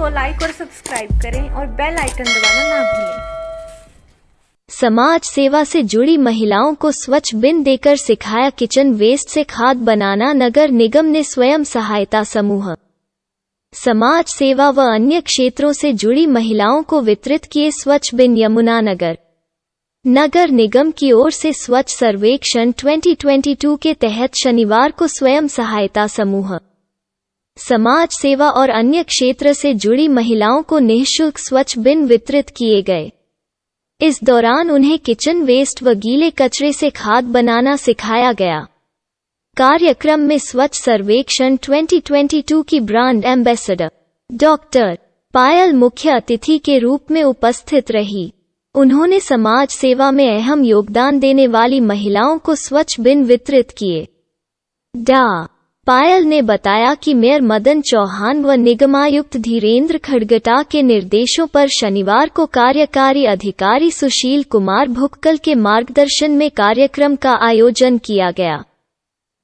को लाइक और सब्सक्राइब करें और बेल आइकन दबाना ना भूलें। समाज सेवा से जुड़ी महिलाओं को स्वच्छ बिन देकर सिखाया किचन वेस्ट से खाद बनाना। नगर निगम ने स्वयं सहायता समूह, समाज सेवा व अन्य क्षेत्रों से जुड़ी महिलाओं को वितरित किए स्वच्छ बिन। यमुनानगर नगर निगम की ओर से स्वच्छ सर्वेक्षण 2022 के तहत शनिवार को स्वयं सहायता समूह, समाज सेवा और अन्य क्षेत्र से जुड़ी महिलाओं को निःशुल्क स्वच्छ बिन वितरित किए गए। इस दौरान उन्हें किचन वेस्ट व गीले कचरे से खाद बनाना सिखाया गया। कार्यक्रम में स्वच्छ सर्वेक्षण 2022 की ब्रांड एम्बेसडर डॉक्टर पायल मुख्य अतिथि के रूप में उपस्थित रही। उन्होंने समाज सेवा में अहम योगदान देने वाली महिलाओं को स्वच्छ बिन वितरित किए। डा. पायल ने बताया कि मेयर मदन चौहान व निगमायुक्त धीरेन्द्र खड़गटा के निर्देशों पर शनिवार को कार्यकारी अधिकारी सुशील कुमार भुक्कल के मार्गदर्शन में कार्यक्रम का आयोजन किया गया।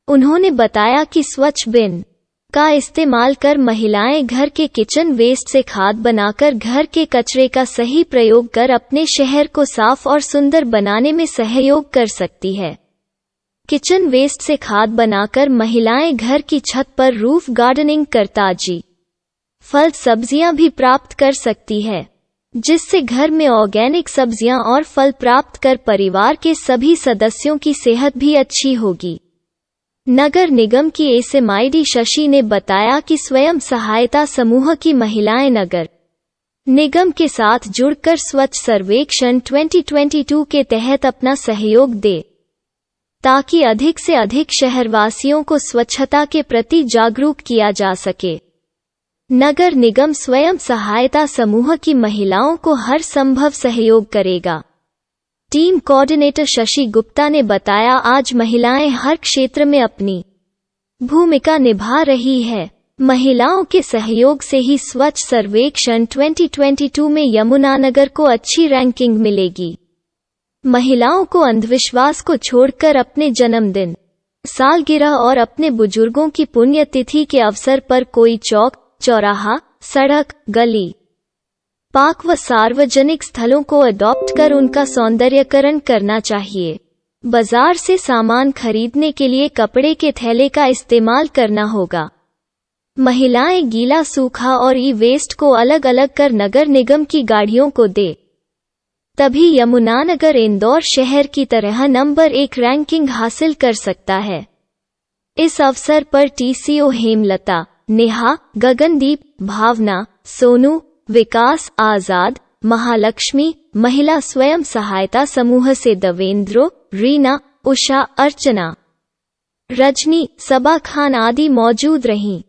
उन्होंने बताया कि स्वच्छ बिन का इस्तेमाल कर महिलाएं घर के किचन वेस्ट से खाद बनाकर घर के कचरे का सही प्रयोग कर अपने शहर को साफ और सुंदर बनाने में सहयोग कर सकती है। किचन वेस्ट से खाद बनाकर महिलाएं घर की छत पर रूफ गार्डनिंग कर ताजी फल सब्जियां भी प्राप्त कर सकती है, जिससे घर में ऑर्गेनिक सब्जियां और फल प्राप्त कर परिवार के सभी सदस्यों की सेहत भी अच्छी होगी। नगर निगम की एसएमआईडी शशि ने बताया कि स्वयं सहायता समूह की महिलाएं नगर निगम के साथ जुड़कर स्वच्छ सर्वेक्षण 2022 के तहत अपना सहयोग दे, ताकि अधिक से अधिक शहरवासियों को स्वच्छता के प्रति जागरूक किया जा सके। नगर निगम स्वयं सहायता समूह की महिलाओं को हर संभव सहयोग करेगा। टीम कोऑर्डिनेटर शशि गुप्ता ने बताया, आज महिलाएं हर क्षेत्र में अपनी भूमिका निभा रही है। महिलाओं के सहयोग से ही स्वच्छ सर्वेक्षण 2022 में यमुनानगर को अच्छी रैंकिंग मिलेगी। महिलाओं को अंधविश्वास को छोड़कर अपने जन्मदिन, सालगिरह और अपने बुजुर्गों की पुण्यतिथि के अवसर पर कोई चौक, चौराहा, सड़क, गली, पार्क व सार्वजनिक स्थलों को अडॉप्ट कर उनका सौंदर्यकरण करना चाहिए। बाजार से सामान खरीदने के लिए कपड़े के थैले का इस्तेमाल करना होगा। महिलाएं गीला, सूखा और ई वेस्ट को अलग अलग कर नगर निगम की गाड़ियों को दे, तभी यमुनानगर इंदौर शहर की तरह नंबर 1 रैंकिंग हासिल कर सकता है। इस अवसर पर टीसीओ हेमलता, नेहा, गगनदीप, भावना, सोनू, विकास, आजाद, महालक्ष्मी, महिला स्वयं सहायता समूह से देवेंद्रो, रीना, उषा, अर्चना, रजनी, सबा खान आदि मौजूद रहीं।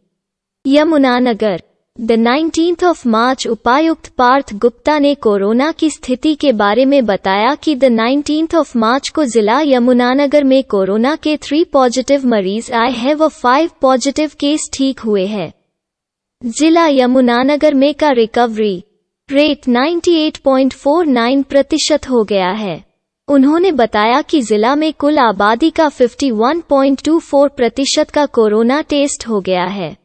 Yamunanagar the 19th of March उपायुक्त पार्थ गुप्ता ने कोरोना की स्थिति के बारे में बताया कि द 19th of March को जिला यमुनानगर में कोरोना के 3 पॉजिटिव मरीज आए हैं व 5 पॉजिटिव केस ठीक हुए हैं। जिला यमुनानगर में का रिकवरी रेट 98.49% हो गया है। उन्होंने बताया कि जिला में कुल आबादी का 51.24% का कोरोना टेस्ट हो गया है।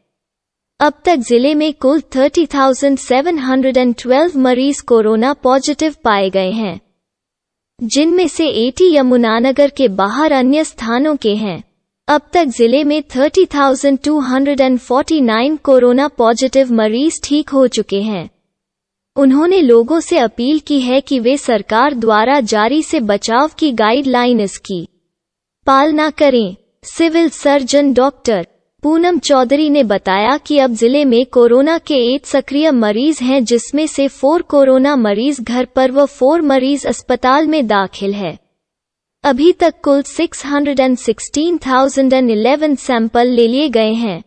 अब तक जिले में कुल 30,712 मरीज कोरोना पॉजिटिव पाए गए हैं, जिनमें से 80 यमुनानगर के बाहर अन्य स्थानों के हैं। अब तक जिले में 30,249 कोरोना पॉजिटिव मरीज ठीक हो चुके हैं। उन्होंने लोगों से अपील की है कि वे सरकार द्वारा जारी से बचाव की गाइडलाइंस की पालना करें। Civil surgeon doctor Poonam Chaudhary ने बताया कि अब जिले में कोरोना के 8 सक्रिय मरीज हैं, जिसमें से 4 कोरोना मरीज घर पर व 4 मरीज अस्पताल में दाखिल है। अभी तक कुल 616,011 सैंपल ले लिए गए हैं,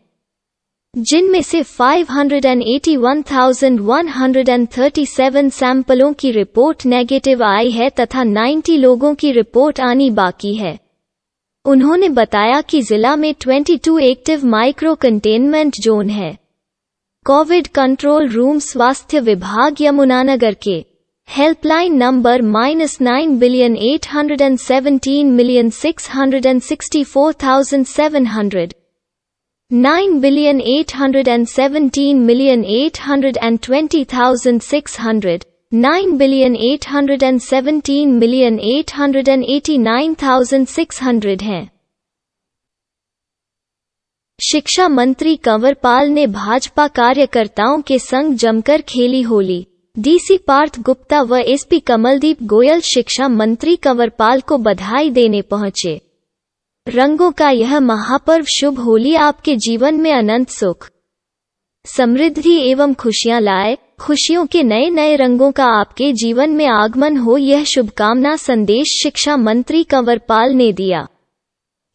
जिनमें से 581,137 सैंपलों की रिपोर्ट नेगेटिव आई है तथा 90 लोगों की रिपोर्ट आनी बाकी है। उन्होंने बताया कि जिला में 22 एक्टिव माइक्रो कंटेनमेंट जोन है। कोविड कंट्रोल रूम स्वास्थ्य विभाग यमुनानगर के हेल्पलाइन नंबर -9,817,664,700 9,817,820,600, 9,817,889,600 हैं। शिक्षा मंत्री कंवरपाल ने भाजपा कार्यकर्ताओं के संग जमकर खेली होली। डीसी पार्थ गुप्ता व एसपी कमलदीप गोयल शिक्षा मंत्री कंवरपाल को बधाई देने पहुंचे। रंगों का यह महापर्व शुभ होली आपके जीवन में अनंत सुख, समृद्धि एवं खुशियां लाए। खुशियों के नए नए रंगों का आपके जीवन में आगमन हो, यह शुभकामना संदेश शिक्षा मंत्री कंवरपाल ने दिया।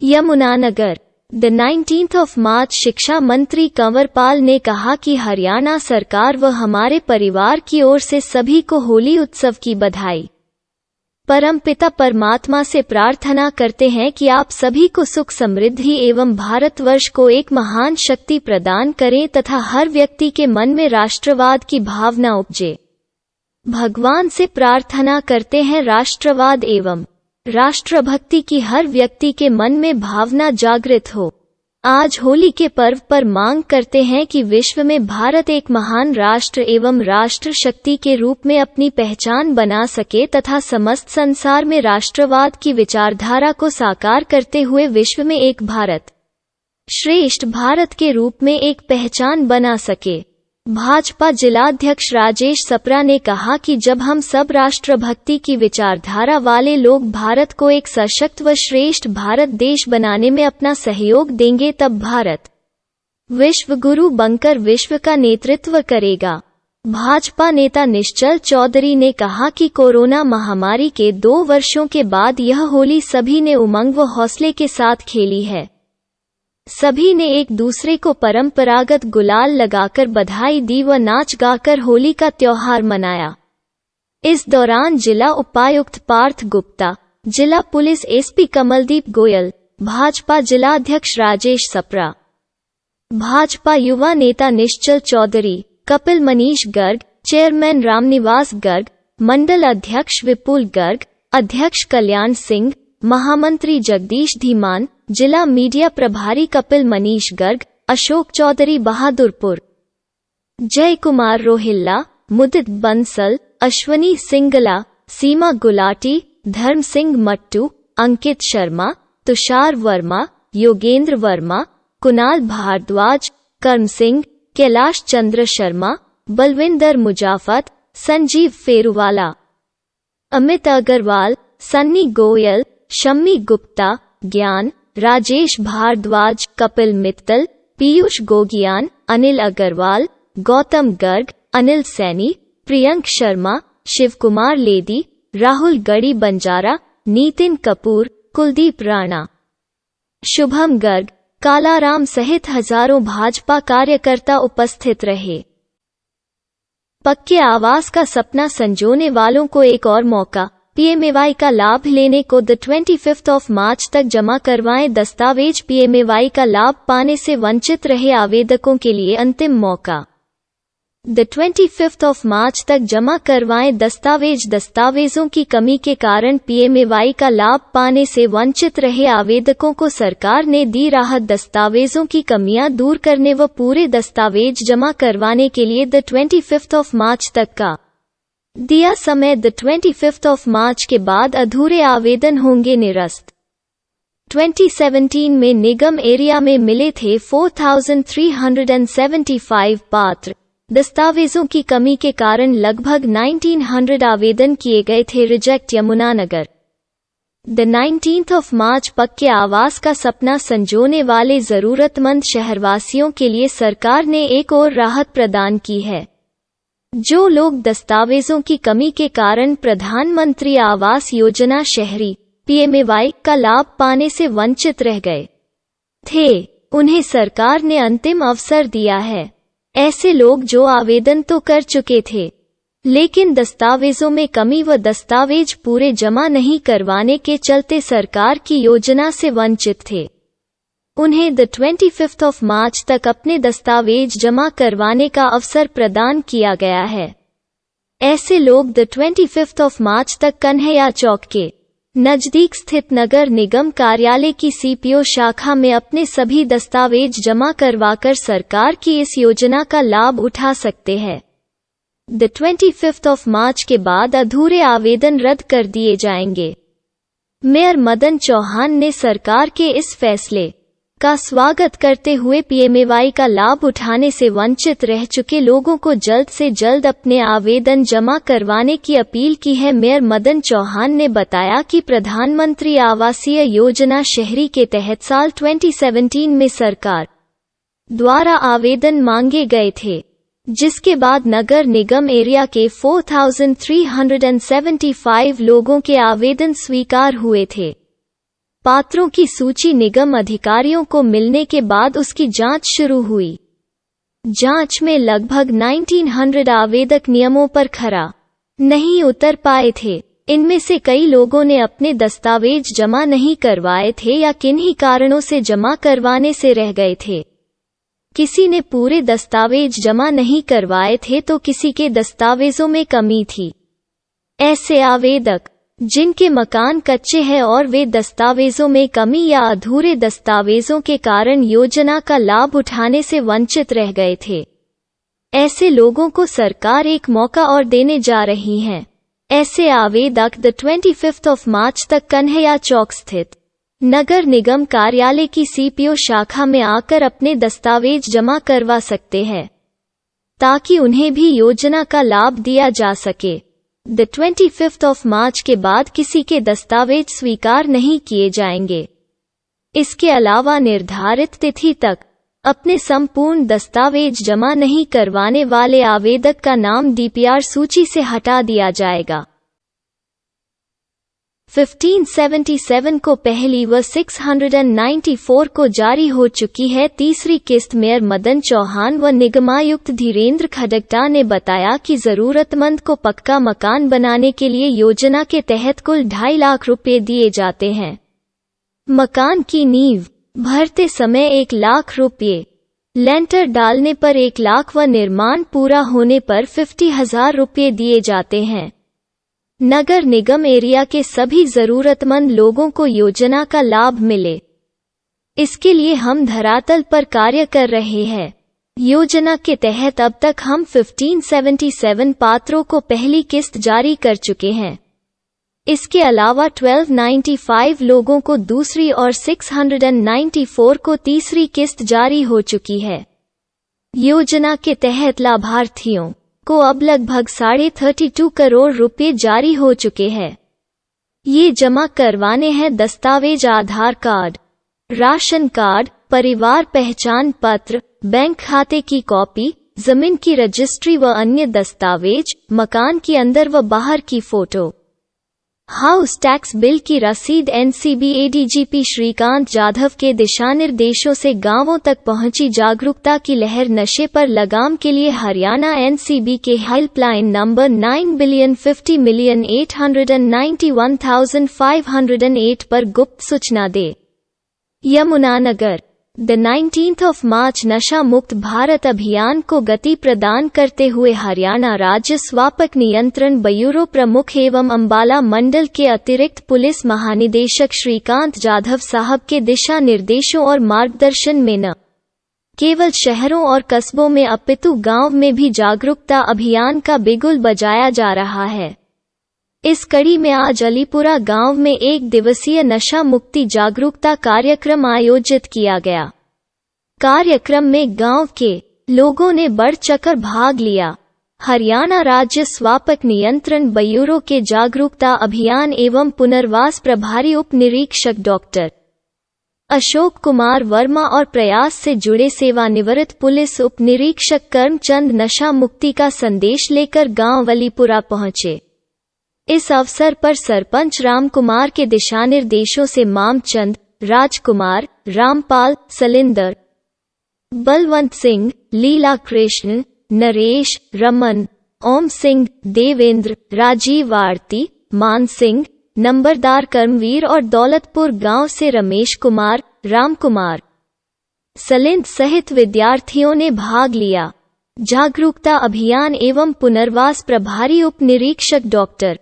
Yamunanagar, the 19th of March शिक्षा मंत्री कंवरपाल ने कहा कि हरियाणा सरकार व हमारे परिवार की ओर से सभी को होली उत्सव की बधाई। परमपिता परमात्मा से प्रार्थना करते हैं कि आप सभी को सुख समृद्धि एवं भारतवर्ष को एक महान शक्ति प्रदान करें तथा हर व्यक्ति के मन में राष्ट्रवाद की भावना उपजे। भगवान से प्रार्थना करते हैं राष्ट्रवाद एवं राष्ट्रभक्ति की हर व्यक्ति के मन में भावना जागृत हो। आज होली के पर्व पर मांग करते हैं कि विश्व में भारत एक महान राष्ट्र एवं राष्ट्र शक्ति के रूप में अपनी पहचान बना सके तथा समस्त संसार में राष्ट्रवाद की विचारधारा को साकार करते हुए विश्व में एक भारत, श्रेष्ठ भारत के रूप में एक पहचान बना सके। भाजपा जिलाध्यक्ष राजेश सप्रा ने कहा कि जब हम सब राष्ट्रभक्ति की विचारधारा वाले लोग भारत को एक सशक्त व श्रेष्ठ भारत देश बनाने में अपना सहयोग देंगे तब भारत विश्व गुरु बनकर विश्व का नेतृत्व करेगा। भाजपा नेता निश्चल चौधरी ने कहा कि कोरोना महामारी के 2 वर्षों के बाद यह होली सभी ने उमंग व हौसले के साथ खेली है। सभी ने एक दूसरे को परंपरागत गुलाल लगाकर बधाई दी व नाच गाकर होली का त्योहार मनाया। इस दौरान जिला उपायुक्त पार्थ गुप्ता, जिला पुलिस एसपी कमलदीप गोयल, भाजपा जिलाध्यक्ष राजेश सप्रा, भाजपा युवा नेता निश्चल चौधरी, कपिल मनीष गर्ग, चेयरमैन रामनिवास गर्ग, मंडल अध्यक्ष विपुल गर्ग, अध्यक्ष कल्याण सिंह, महामंत्री जगदीश धीमान, जिला मीडिया प्रभारी कपिल मनीष गर्ग, अशोक चौधरी बहादुरपुर, जय कुमार रोहिल्ला, मुदित बंसल, अश्वनी सिंगला, सीमा गुलाटी, धर्म सिंह मट्टू, अंकित शर्मा, तुषार वर्मा, योगेंद्र वर्मा, कुणाल भारद्वाज, कर्म सिंह, कैलाश चंद्र शर्मा, बलविंदर मुजाफत, संजीव फेरूवाला, अमित अग्रवाल, सन्नी गोयल, शम्मी गुप्ता, ज्ञान, राजेश भारद्वाज, कपिल मित्तल, पीयूष गोगियान, अनिल अग्रवाल, गौतम गर्ग, अनिल सैनी, प्रियंक शर्मा, शिवकुमार लेदी, राहुल गढ़ी बंजारा, नितिन कपूर, कुलदीप राणा, शुभम गर्ग, कालाराम सहित हजारों भाजपा कार्यकर्ता उपस्थित रहे। पक्के आवास का सपना संजोने वालों को एक और मौका। पीएमएवाई का लाभ लेने को द 25th of March तक जमा करवाएं दस्तावेज। पीएमएवाई का लाभ पाने से वंचित रहे आवेदकों के लिए अंतिम मौका। द 25th of March तक जमा करवाएं दस्तावेज। दस्तावेजों की कमी के कारण पीएमएवाई का लाभ पाने से वंचित रहे आवेदकों को सरकार ने दी राहत। दस्तावेजों की कमियां दूर करने व पूरे दस्तावेज जमा करवाने के लिए द 25th of March तक का दिया समय। द 25th of March के बाद अधूरे आवेदन होंगे निरस्त। 2017 में निगम एरिया में मिले थे 4,375 पात्र। दस्तावेजों की कमी के कारण लगभग 1900 आवेदन किए गए थे reject. Yamunanagar, the 19th of March पक्के आवास का सपना संजोने वाले जरूरतमंद शहरवासियों के लिए सरकार ने एक और राहत प्रदान की है। जो लोग दस्तावेजों की कमी के कारण प्रधानमंत्री आवास योजना शहरी पीएमएवाई का लाभ पाने से वंचित रह गए थे, उन्हें सरकार ने अंतिम अवसर दिया है। ऐसे लोग जो आवेदन तो कर चुके थे लेकिन दस्तावेजों में कमी व दस्तावेज पूरे जमा नहीं करवाने के चलते सरकार की योजना से वंचित थे, उन्हें द 25th of March तक अपने दस्तावेज जमा करवाने का अवसर प्रदान किया गया है। ऐसे लोग द 25th of March तक कन्हैया चौक के नजदीक स्थित नगर निगम कार्यालय की सीपीओ शाखा में अपने सभी दस्तावेज जमा करवाकर सरकार की इस योजना का लाभ उठा सकते हैं। 25 मार्च के बाद अधूरे आवेदन रद्द कर दिए जाएंगे। मेयर मदन चौहान ने सरकार के इस फैसले का स्वागत करते हुए पीएमएवाई का लाभ उठाने से वंचित रह चुके लोगों को जल्द से जल्द अपने आवेदन जमा करवाने की अपील की है। मेयर मदन चौहान ने बताया कि प्रधानमंत्री आवासीय योजना शहरी के तहत साल 2017 में सरकार द्वारा आवेदन मांगे गए थे, जिसके बाद नगर निगम एरिया के 4375 लोगों के आवेदन स्वीकार हुए थे। पात्रों की सूची निगम अधिकारियों को मिलने के बाद उसकी जांच शुरू हुई। जांच में लगभग 1900 आवेदक नियमों पर खरा नहीं उतर पाए थे। इनमें से कई लोगों ने अपने दस्तावेज जमा नहीं करवाए थे या किन्हीं कारणों से जमा करवाने से रह गए थे। किसी ने पूरे दस्तावेज जमा नहीं करवाए थे तो किसी के दस्तावेजों में कमी थी। ऐसे आवेदक जिनके मकान कच्चे हैं और वे दस्तावेजों में कमी या अधूरे दस्तावेजों के कारण योजना का लाभ उठाने से वंचित रह गए थे, ऐसे लोगों को सरकार एक मौका और देने जा रही है। ऐसे आवेदक 25 मार्च तक कन्हैया चौक स्थित नगर निगम कार्यालय की सीपीओ शाखा में आकर अपने दस्तावेज जमा करवा सकते हैं, ताकि उन्हें भी योजना का लाभ दिया जा सके। 25 मार्च के बाद किसी के दस्तावेज स्वीकार नहीं किए जाएंगे। इसके अलावा निर्धारित तिथि तक अपने संपूर्ण दस्तावेज जमा नहीं करवाने वाले आवेदक का नाम डीपीआर सूची से हटा दिया जाएगा। 1577 को पहली व 694 को जारी हो चुकी है तीसरी किस्त। मेयर मदन चौहान व निगमायुक्त धीरेन्द्र खडगटा ने बताया कि जरूरतमंद को पक्का मकान बनाने के लिए योजना के तहत कुल 2.5 लाख रुपए दिए जाते हैं। मकान की नींव भरते समय 1 लाख रुपए, लेंटर डालने पर 1 लाख व निर्माण पूरा होने पर 50,000 रुपए दिए जाते हैं। नगर निगम एरिया के सभी जरूरतमंद लोगों को योजना का लाभ मिले, इसके लिए हम धरातल पर कार्य कर रहे हैं। योजना के तहत अब तक हम 1577 पात्रों को पहली किस्त जारी कर चुके हैं। इसके अलावा 1295 लोगों को दूसरी और 694 को तीसरी किस्त जारी हो चुकी है। योजना के तहत लाभार्थियों को अब लगभग 32.5 करोड़ रुपए जारी हो चुके हैं। ये जमा करवाने हैं दस्तावेज आधार कार्ड, राशन कार्ड, परिवार पहचान पत्र, बैंक खाते की कॉपी, जमीन की रजिस्ट्री व अन्य दस्तावेज, मकान की अंदर व बाहर की फोटो, हाउस टैक्स बिल की रसीद। एनसीबी एडीजीपी श्रीकांत जाधव के दिशानिर्देशों से गांवों तक पहुंची जागरूकता की लहर। नशे पर लगाम के लिए हरियाणा एनसीबी के हेल्पलाइन नंबर 9,50,891,508 पर गुप्त सूचना दे। यमुनानगर 19 मार्च नशा मुक्त भारत अभियान को गति प्रदान करते हुए हरियाणा राज्य स्वापक नियंत्रण ब्यूरो प्रमुख एवं अंबाला मंडल के अतिरिक्त पुलिस महानिदेशक श्रीकांत जाधव साहब के दिशा निर्देशों और मार्गदर्शन में न केवल शहरों और कस्बों में अपितु गांव में भी जागरूकता अभियान का बिगुल बजाया जा रहा है। इस कड़ी में आज अलीपुरा गांव में 1 दिवसीय नशा मुक्ति जागरूकता कार्यक्रम आयोजित किया गया। कार्यक्रम में गांव के लोगों ने बढ़ चढ़कर भाग लिया। हरियाणा राज्य स्वापक नियंत्रण ब्यूरो के जागरूकता अभियान एवं पुनर्वास प्रभारी उप निरीक्षक डॉक्टर अशोक कुमार वर्मा और प्रयास से जुड़े सेवानिवृत्त पुलिस उप निरीक्षक कर्मचंद नशा मुक्ति का संदेश लेकर गांव अलीपुरा पहुंचे। इस अवसर पर सरपंच रामकुमार के दिशानिर्देशों से मामचंद, राजकुमार, रामपाल, सलिंदर, बलवंत सिंह, लीला कृष्ण, नरेश, रमन, ओम सिंह, देवेंद्र, राजीव आरती, मान सिंह, नंबरदार कर्मवीर और दौलतपुर गांव से रमेश कुमार, रामकुमार, सलिंद सहित विद्यार्थियों ने भाग लिया। जागरूकता अभियान एवं पुनर्वास प्रभारी उप निरीक्षक डॉक्टर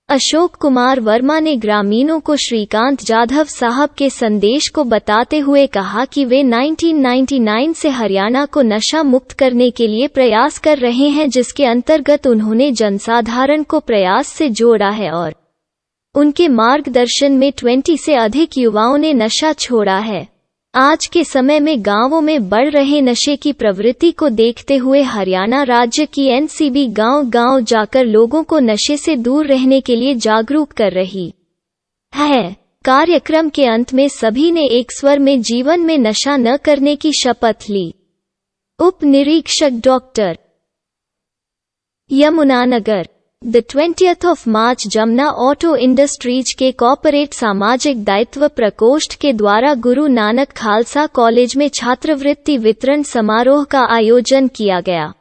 अशोक कुमार वर्मा ने ग्रामीणों को श्रीकांत जाधव साहब के संदेश को बताते हुए कहा कि वे 1999 से हरियाणा को नशा मुक्त करने के लिए प्रयास कर रहे हैं, जिसके अंतर्गत उन्होंने जनसाधारण को प्रयास से जोड़ा है और उनके मार्गदर्शन में 20 से अधिक युवाओं ने नशा छोड़ा है। आज के समय में गांवों में बढ़ रहे नशे की प्रवृत्ति को देखते हुए हरियाणा राज्य की एनसीबी गांव-गांव जाकर लोगों को नशे से दूर रहने के लिए जागरूक कर रही है। कार्यक्रम के अंत में सभी ने एक स्वर में जीवन में नशा न करने की शपथ ली। उप निरीक्षक doctor Yamunanagar The 20th of March Jamuna auto industries के कॉर्पोरेट सामाजिक दायित्व प्रकोष्ठ के द्वारा गुरु नानक खालसा कॉलेज में छात्रवृत्ति वितरण समारोह का आयोजन किया गया।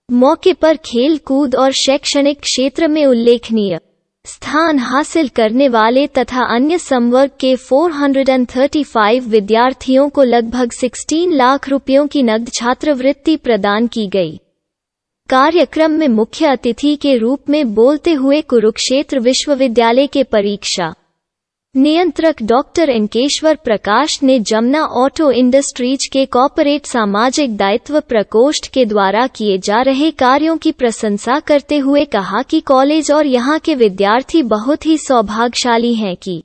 मौके पर खेल कूद और शैक्षणिक क्षेत्र में उल्लेखनीय स्थान हासिल करने वाले तथा अन्य संवर्ग के 435 विद्यार्थियों को लगभग 16 लाख रुपयों की नकद छात्रवृत्ति प्रदान की गई। कार्यक्रम में मुख्य अतिथि के रूप में बोलते हुए कुरुक्षेत्र विश्वविद्यालय के परीक्षा नियंत्रक डॉक्टर अंकेश्वर प्रकाश ने जमुना ऑटो इंडस्ट्रीज के कॉर्पोरेट सामाजिक दायित्व प्रकोष्ठ के द्वारा किए जा रहे कार्यों की प्रशंसा करते हुए कहा कि कॉलेज और यहाँ के विद्यार्थी बहुत ही सौभाग्यशाली हैं कि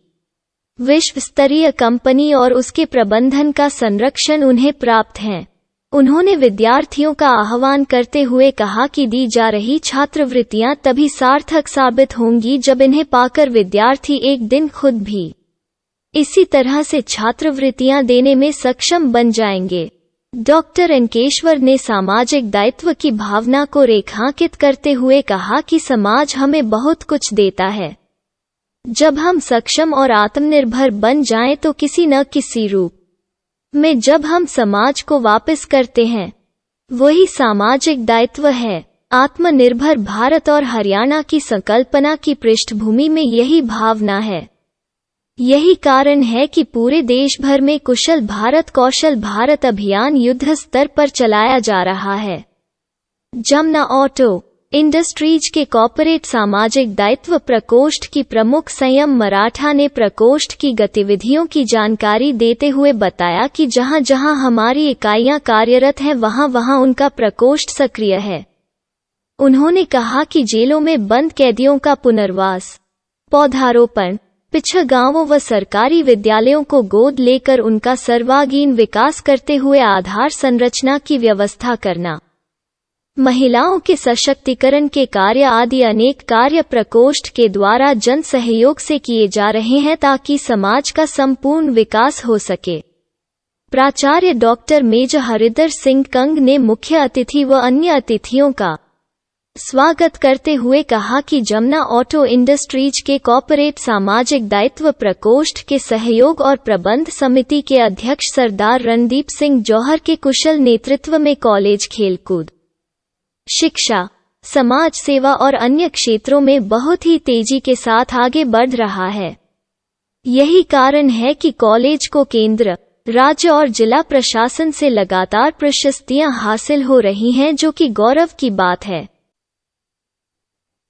विश्व स्तरीय कंपनी और उसके प्रबंधन का संरक्षण उन्हें प्राप्त है। उन्होंने विद्यार्थियों का आह्वान करते हुए कहा कि दी जा रही छात्रवृत्तियां तभी सार्थक साबित होंगी जब इन्हें पाकर विद्यार्थी एक दिन खुद भी इसी तरह से छात्रवृत्तियां देने में सक्षम बन जाएंगे। डॉक्टर अंकेश्वर ने सामाजिक दायित्व की भावना को रेखांकित करते हुए कहा कि समाज हमें बहुत कुछ देता है। जब हम सक्षम और आत्मनिर्भर बन जाएं तो किसी न किसी रूप में जब हम समाज को वापस करते हैं वही सामाजिक दायित्व है। आत्मनिर्भर भारत और हरियाणा की संकल्पना की पृष्ठभूमि में यही भावना है। यही कारण है कि पूरे देश भर में कुशल भारत कौशल भारत अभियान युद्ध स्तर पर चलाया जा रहा है। जमुना ऑटो इंडस्ट्रीज के कॉर्पोरेट सामाजिक दायित्व प्रकोष्ठ की प्रमुख संयम मराठा ने प्रकोष्ठ की गतिविधियों की जानकारी देते हुए बताया कि जहां जहां हमारी इकाइयां कार्यरत हैं वहां वहां उनका प्रकोष्ठ सक्रिय है। उन्होंने कहा कि जेलों में बंद कैदियों का पुनर्वास, पौधारोपण, पिछड़ गांवों व सरकारी विद्यालयों को गोद लेकर उनका सर्वांगीण विकास करते हुए आधार संरचना की व्यवस्था करना, महिलाओं के सशक्तिकरण के कार्य आदि अनेक कार्य प्रकोष्ठ के द्वारा जन सहयोग से किए जा रहे हैं ताकि समाज का संपूर्ण विकास हो सके। प्राचार्य डॉक्टर मेजर हरिदर सिंह कंग ने मुख्य अतिथि व अन्य अतिथियों का स्वागत करते हुए कहा कि जमुना ऑटो इंडस्ट्रीज के कॉर्पोरेट सामाजिक दायित्व प्रकोष्ठ के सहयोग और प्रबंध समिति के अध्यक्ष सरदार रणदीप सिंह जौहर के कुशल नेतृत्व में कॉलेज खेलकूद, शिक्षा, समाज सेवा और अन्य क्षेत्रों में बहुत ही तेजी के साथ आगे बढ़ रहा है। यही कारण है कि कॉलेज को केंद्र, राज्य और जिला प्रशासन से लगातार प्रशस्तियां हासिल हो रही हैं, जो कि गौरव की बात है।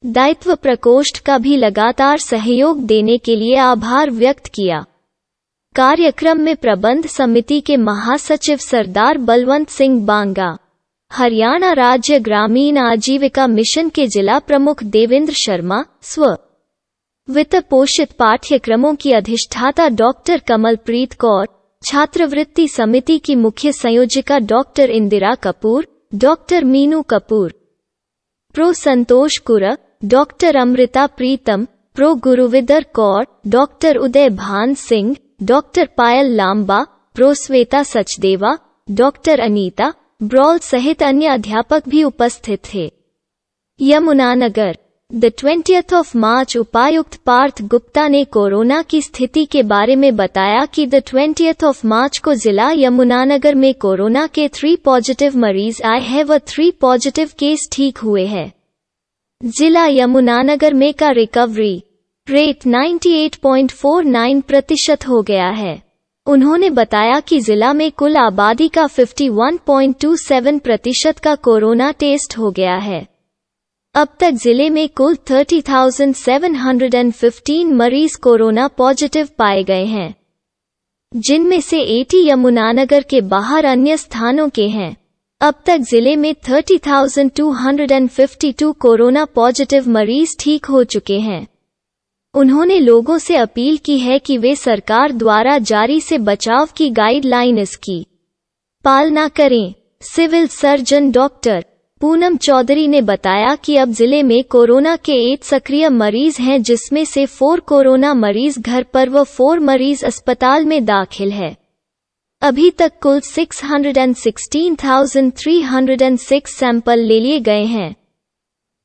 दायित्व प्रकोष्ठ का भी लगातार सहयोग देने के लिए आभार व्यक्त किया। कार्यक्रम में प्रबंध समिति के महासचिव सरदार बलवंत सिंह बांगा, हरियाणा राज्य ग्रामीण आजीविका मिशन के जिला प्रमुख देवेंद्र शर्मा, स्व वित्त पोषित पाठ्यक्रमों की अधिष्ठाता डॉक्टर कमलप्रीत कौर, छात्रवृत्ति समिति की मुख्य संयोजिका doctor Indira Kapoor, doctor Meenu Kapoor, prof Santosh Kaur, doctor Amrita Pritam, prof Gurvinder Kaur, doctor Uday Bhan Singh, doctor Payal Lamba, prof Shweta Sachdeva, doctor Anita Brol सहित अन्य अध्यापक भी उपस्थित थे। Yamunanagar the 20th of March उपायुक्त पार्थ गुप्ता ने कोरोना की स्थिति के बारे में बताया कि द 20th of March को जिला यमुनानगर में कोरोना के 3 पॉजिटिव मरीज आए हैं व 3 पॉजिटिव केस ठीक हुए हैं। जिला यमुनानगर में का रिकवरी रेट 98.49% हो गया है। उन्होंने बताया कि जिला में कुल आबादी का 51.27% का कोरोना टेस्ट हो गया है। अब तक जिले में कुल 30,715 मरीज कोरोना पॉजिटिव पाए गए हैं, जिनमें से 80 यमुनानगर के बाहर अन्य स्थानों के हैं। अब तक जिले में 30,252 कोरोना पॉजिटिव मरीज ठीक हो चुके हैं। उन्होंने लोगों से अपील की है कि वे सरकार द्वारा जारी से बचाव की गाइडलाइंस की पालना करें। Civil surgeon doctor Poonam Chaudhary ने बताया कि अब जिले में कोरोना के 8 सक्रिय मरीज हैं, जिसमें से 4 कोरोना मरीज घर पर व 4 मरीज अस्पताल में दाखिल है। अभी तक कुल 616,306 सैंपल ले लिए गए हैं,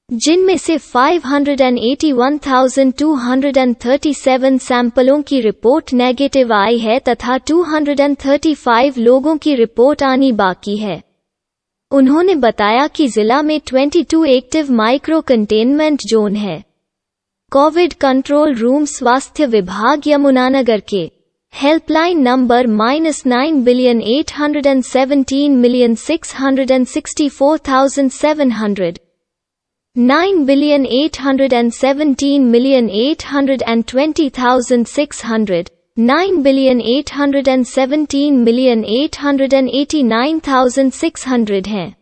जिनमें से 581,237 सैंपलों की रिपोर्ट नेगेटिव आई है तथा 235 लोगों की रिपोर्ट आनी बाकी है। उन्होंने बताया कि जिला में 22 एक्टिव माइक्रो कंटेनमेंट जोन है। कोविड कंट्रोल रूम स्वास्थ्य विभाग यमुनानगर के हेल्पलाइन नंबर -9,817,664,700 9,817,820,600 9,817,889,600 हैं।